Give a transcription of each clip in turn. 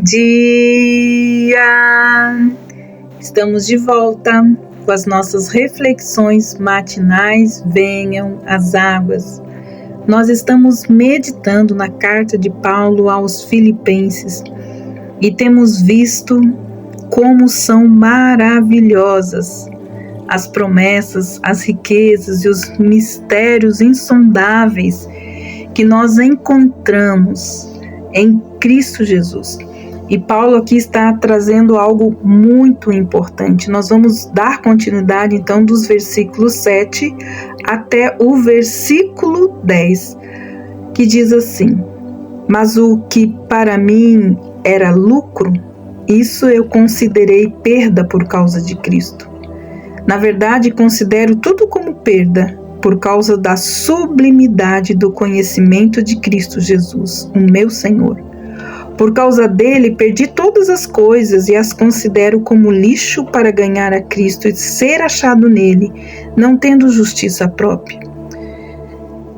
dia! Estamos de volta com as nossas reflexões matinais. Venham as águas. Nós estamos meditando na carta de Paulo aos Filipenses e temos visto como são maravilhosas as promessas, as riquezas e os mistérios insondáveis que nós encontramos em Cristo Jesus. E Paulo aqui está trazendo algo muito importante. Nós vamos dar continuidade então dos versículos 7 até o versículo 10, que diz assim: mas o que para mim era lucro, isso eu considerei perda por causa de Cristo. Na verdade, considero tudo como perda por causa da sublimidade do conhecimento de Cristo Jesus, o meu Senhor. Por causa dele, perdi todas as coisas e as considero como lixo para ganhar a Cristo e ser achado nele, não tendo justiça própria,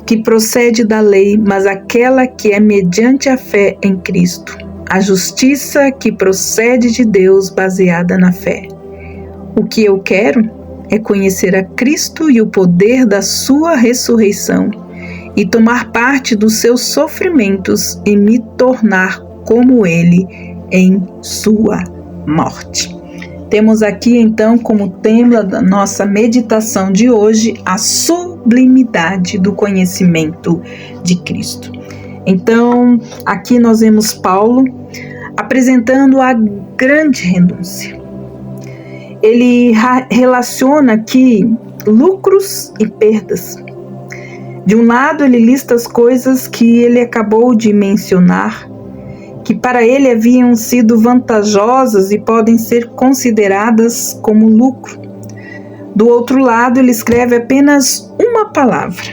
que procede da lei, mas aquela que é mediante a fé em Cristo, a justiça que procede de Deus baseada na fé. O que eu quero é conhecer a Cristo e o poder da sua ressurreição e tomar parte dos seus sofrimentos e me tornar como ele em sua morte. Temos aqui então como tema da nossa meditação de hoje a sublimidade do conhecimento de Cristo. Então, aqui nós vemos Paulo apresentando a grande renúncia. Ele relaciona aqui lucros e perdas. De um lado, ele lista as coisas que ele acabou de mencionar, que para ele haviam sido vantajosas e podem ser consideradas como lucro. Do outro lado, ele escreve apenas uma palavra: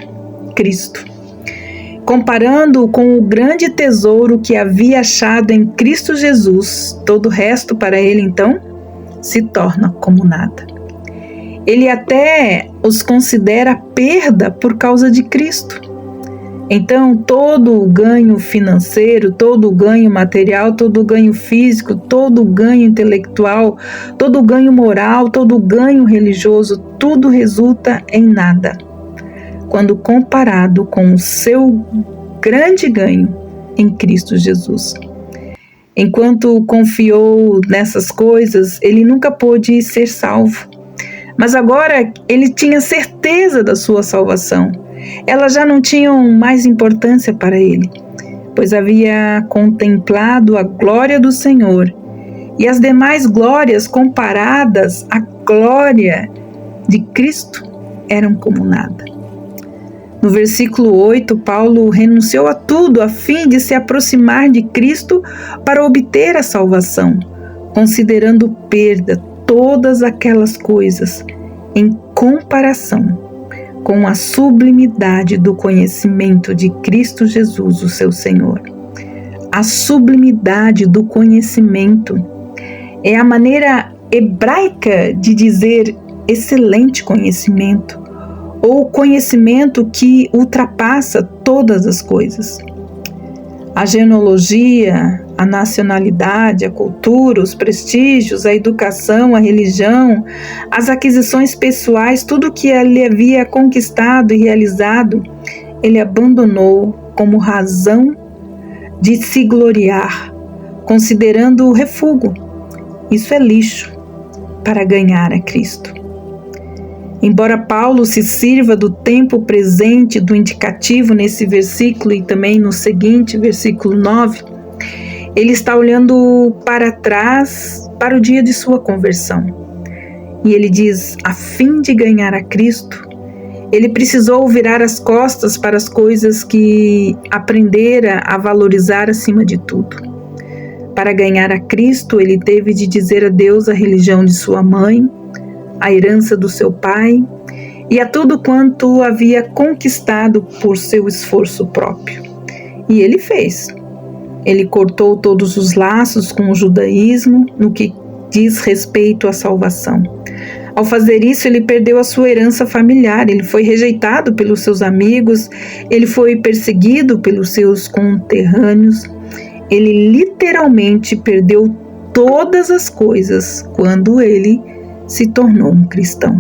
Cristo, comparando-o com o grande tesouro que havia achado em Cristo Jesus. Todo o resto para ele, então, se torna como nada. Ele até os considera perda por causa de Cristo. Então, todo o ganho financeiro, todo o ganho material, todo o ganho físico, todo o ganho intelectual, todo o ganho moral, todo o ganho religioso, tudo resulta em nada, quando comparado com o seu grande ganho em Cristo Jesus. Enquanto confiou nessas coisas, ele nunca pôde ser salvo. Mas agora ele tinha certeza da sua salvação. Elas já não tinham mais importância para ele, pois havia contemplado a glória do Senhor, e as demais glórias comparadas à glória de Cristo eram como nada. No versículo 8, Paulo renunciou a tudo a fim de se aproximar de Cristo para obter a salvação, considerando perda todas aquelas coisas em comparação com a sublimidade do conhecimento de Cristo Jesus, o seu Senhor. A sublimidade do conhecimento é a maneira hebraica de dizer excelente conhecimento, ou conhecimento que ultrapassa todas as coisas. A genealogia, a nacionalidade, a cultura, os prestígios, a educação, a religião, as aquisições pessoais, tudo que ele havia conquistado e realizado, ele abandonou como razão de se gloriar, considerando o refúgio. Isso é lixo para ganhar a Cristo. Embora Paulo se sirva do tempo presente do indicativo nesse versículo e também no seguinte, versículo 9, ele está olhando para trás, para o dia de sua conversão. E ele diz: a fim de ganhar a Cristo, ele precisou virar as costas para as coisas que aprendera a valorizar acima de tudo. Para ganhar a Cristo, ele teve de dizer adeus à religião de sua mãe, a herança do seu pai e a tudo quanto havia conquistado por seu esforço próprio. E ele fez. Ele cortou todos os laços com o judaísmo no que diz respeito à salvação. Ao fazer isso, ele perdeu a sua herança familiar, ele foi rejeitado pelos seus amigos, ele foi perseguido pelos seus conterrâneos ele literalmente perdeu todas as coisas quando ele se tornou um cristão.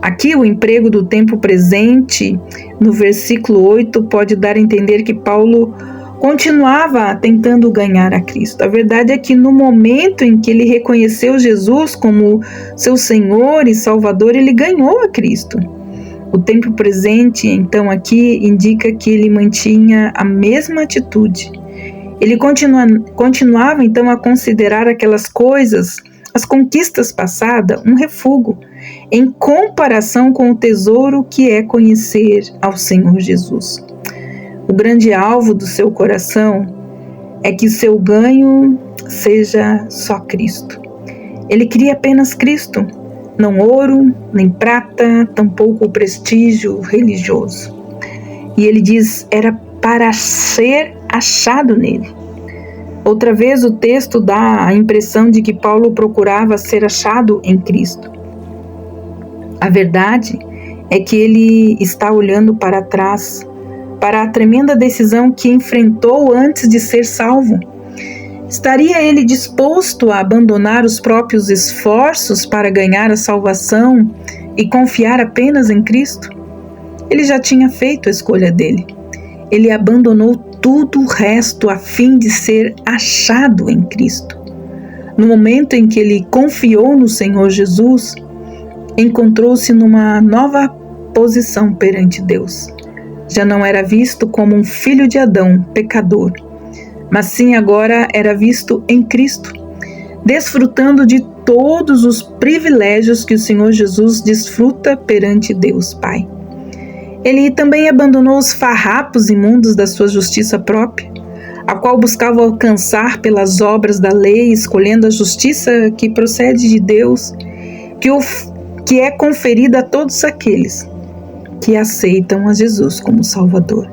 Aqui o emprego do tempo presente, no versículo 8, pode dar a entender que Paulo continuava tentando ganhar a Cristo. A verdade é que no momento em que ele reconheceu Jesus como seu Senhor e Salvador, ele ganhou a Cristo. O tempo presente, então, aqui indica que ele mantinha a mesma atitude. Ele continuava, então, a considerar aquelas coisas, as conquistas passadas, um refúgio, em comparação com o tesouro que é conhecer ao Senhor Jesus. O grande alvo do seu coração é que seu ganho seja só Cristo. Ele queria apenas Cristo, não ouro, nem prata, tampouco o prestígio religioso. E ele diz, era para ser achado nele. Outra vez o texto dá a impressão de que Paulo procurava ser achado em Cristo. A verdade é que ele está olhando para trás, para a tremenda decisão que enfrentou antes de ser salvo. Estaria ele disposto a abandonar os próprios esforços para ganhar a salvação e confiar apenas em Cristo? Ele já tinha feito a escolha dele. Ele abandonou tudo o resto a fim de ser achado em Cristo. No momento em que ele confiou no Senhor Jesus, encontrou-se numa nova posição perante Deus. Já não era visto como um filho de Adão, pecador, mas sim agora era visto em Cristo, desfrutando de todos os privilégios que o Senhor Jesus desfruta perante Deus Pai. Ele também abandonou os farrapos imundos da sua justiça própria, a qual buscava alcançar pelas obras da lei, escolhendo a justiça que procede de Deus, que é conferida a todos aqueles que aceitam a Jesus como Salvador.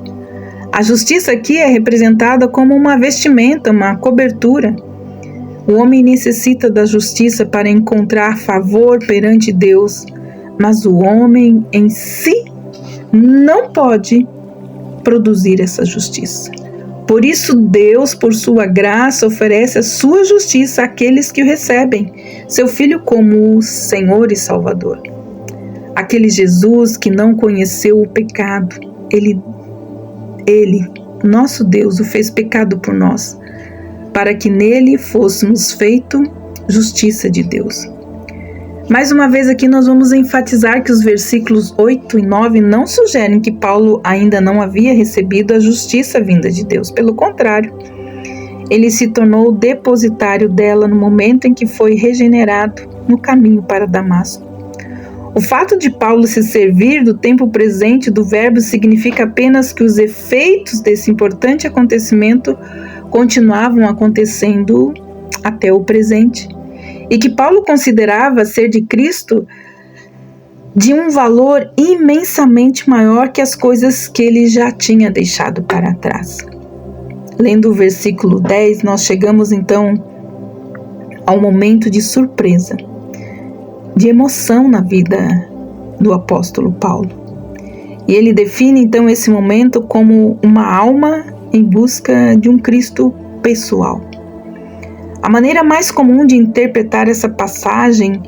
A justiça aqui é representada como uma vestimenta, uma cobertura. O homem necessita da justiça para encontrar favor perante Deus, mas o homem em si não pode produzir essa justiça. Por isso Deus, por sua graça, oferece a sua justiça àqueles que o recebem, seu Filho como Senhor e Salvador. Aquele Jesus que não conheceu o pecado, ele, nosso Deus, o fez pecado por nós, para que nele fôssemos feito justiça de Deus. Mais uma vez aqui nós vamos enfatizar que os versículos 8 e 9 não sugerem que Paulo ainda não havia recebido a justiça vinda de Deus. Pelo contrário, ele se tornou depositário dela no momento em que foi regenerado no caminho para Damasco. O fato de Paulo se servir do tempo presente do verbo significa apenas que os efeitos desse importante acontecimento continuavam acontecendo até o presente. E que Paulo considerava ser de Cristo de um valor imensamente maior que as coisas que ele já tinha deixado para trás. Lendo o versículo 10, nós chegamos então ao momento de surpresa, de emoção na vida do apóstolo Paulo. E ele define então esse momento como uma alma em busca de um Cristo pessoal. A maneira mais comum de interpretar essa passagem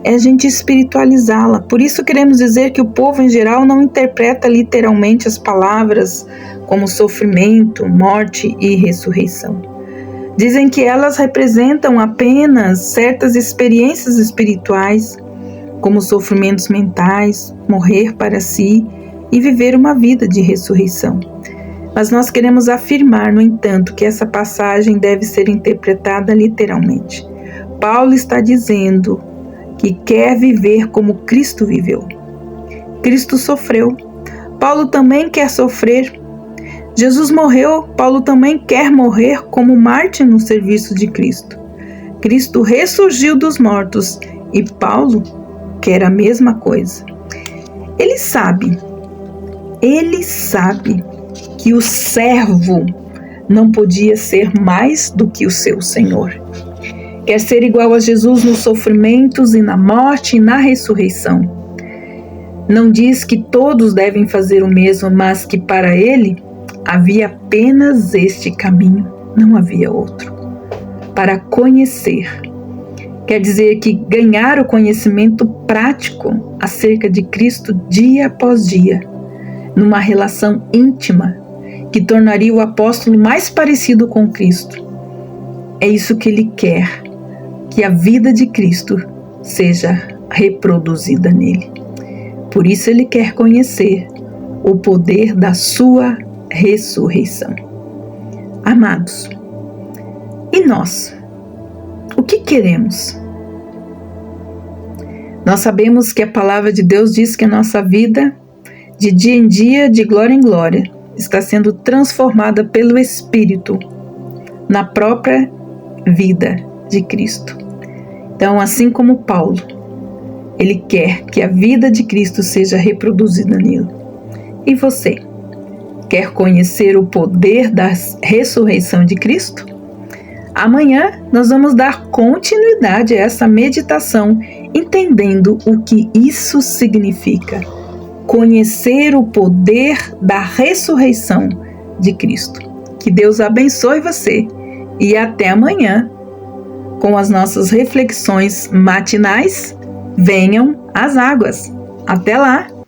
é a gente espiritualizá-la. Por isso queremos dizer que o povo em geral não interpreta literalmente as palavras como sofrimento, morte e ressurreição. Dizem que elas representam apenas certas experiências espirituais, como sofrimentos mentais, morrer para si e viver uma vida de ressurreição. Mas nós queremos afirmar, no entanto, que essa passagem deve ser interpretada literalmente. Paulo está dizendo que quer viver como Cristo viveu. Cristo sofreu. Paulo também quer sofrer. Jesus morreu. Paulo também quer morrer como mártir no serviço de Cristo. Cristo ressurgiu dos mortos e Paulo quer a mesma coisa. Ele sabe que o servo não podia ser mais do que o seu Senhor. Quer ser igual a Jesus nos sofrimentos e na morte e na ressurreição. Não diz que todos devem fazer o mesmo, mas que para ele havia apenas este caminho. não havia outro. Para conhecer. Quer dizer que ganhar o conhecimento prático acerca de Cristo dia após dia, numa relação íntima, que tornaria o apóstolo mais parecido com Cristo. É isso que ele quer, que a vida de Cristo seja reproduzida nele. Por isso ele quer conhecer o poder da sua ressurreição. Amados, e nós? O que queremos? Nós sabemos que a palavra de Deus diz que a nossa vida, de dia em dia, de glória em glória, está sendo transformada pelo Espírito na própria vida de Cristo. Então, assim como Paulo, ele quer que a vida de Cristo seja reproduzida nele. E você? Quer conhecer o poder da ressurreição de Cristo? Amanhã nós vamos dar continuidade a essa meditação, entendendo o que isso significa. Conhecer o poder da ressurreição de Cristo. Que Deus abençoe você e até amanhã com as nossas reflexões matinais. Venham as águas. Até lá!